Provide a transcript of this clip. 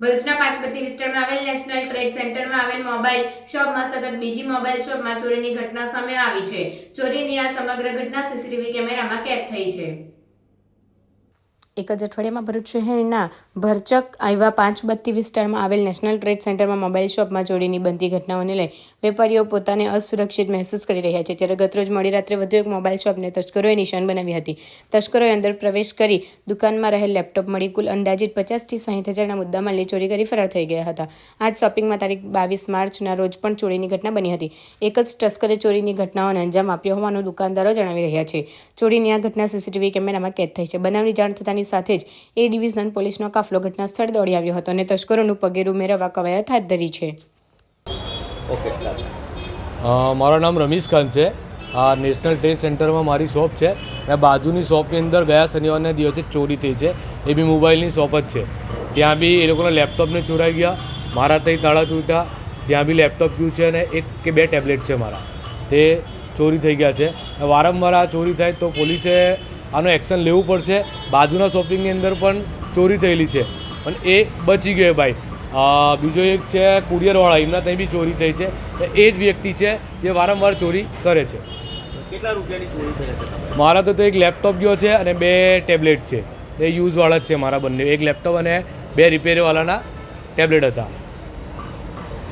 ભરૂચના પાંચબત્તી વિસ્તારમાં આવેલ નેશનલ ટ્રેડ સેન્ટરમાં આવેલ મોબાઈલ શોપમાં સતત બીજી મોબાઈલ શોપમાં ચોરીની ઘટના સામે આવી છે. ચોરીની આ સમગ્ર ઘટના સીસીટીવી કેમેરામાં કેદ થઈ છે. એક જ અઠવાડિયામાં ભરૂચ શહેરના ભરચક એવા પાંચબત્તી વિસ્તારમાં આવેલ નેશનલ ટ્રેડ સેન્ટરમાં મોબાઈલ શોપમાં ચોરીની બનતી ઘટનાઓને લઈ વેપારીઓ પોતાને અસુરક્ષિત મહેસૂસ કરી રહ્યા છે. ત્યારે ગતરોજ મોડી રાત્રે વધુ એક મોબાઈલ શોપને તસ્કરોએ નિશાન બનાવી હતી. તસ્કરોએ અંદર પ્રવેશ કરી દુકાનમાં રહેલ લેપટોપ મળી કુલ અંદાજિત 50 થી 60 હજારના મુદ્દામાલની ચોરી કરી ફરાર થઈ ગયા હતા. આ જ શોપિંગમાં તારીખ 22 માર્ચના રોજ પણ ચોરીની ઘટના બની હતી. એક જ તસ્કરે ચોરીની ઘટનાઓને અંજામ આપ્યો હોવાનું દુકાનદારો જણાવી રહ્યા છે. ચોરીની આ ઘટના સીસીટીવી કેમેરામાં કેદ થઈ છે. બનાવની જાણ થતાની સાથે જ એ ડિવિઝન પોલીસનો કાફલો ઘટના સ્થળ દોડી આવ્યો હતો અને તસ્કરોનું પગેરું મેળવવા કવાયત હાથ ધરી છે. મારું નામ રમીશ ખાન છે. આ નેશનલ ટ્રેડ સેન્ટરમાં મારી શોપ છે. અને બાજુની શોપની અંદર ગયા શનિવારના દિવસે ચોરી થઈ છે. એ બી મોબાઈલની શોપ જ છે. ત્યાં બી એ લોકોના લેપટોપને ચોરાઈ ગયા. મારા ત્યાં તાળા તૂટ્યા. ત્યાં બી લેપટોપ ગયું છે અને 1 કે 2 ટેબ્લેટ છે મારા, તે ચોરી થઈ ગયા છે. વારંવાર આ ચોરી થાય તો પોલીસે આનું એક્શન લેવું પડશે. બાજુના શોપિંગની અંદર પણ ચોરી થયેલી છે પણ એ બચી ગયો ભાઈ. બીજો એક છે કુરિયરવાળા, એમના ત્યાં બી ચોરી થઈ છે. એ જ વ્યક્તિ છે જે વારંવાર ચોરી કરે છે. કેટલા રૂપિયાની ચોરી થઈ છે? મારા તો એક લેપટોપ ગયો છે અને 2 ટેબ્લેટ છે. એ યુઝવાળા જ છે મારા બંને. એક લેપટોપ અને 2 રિપેરવાળાના ટેબ્લેટ હતા.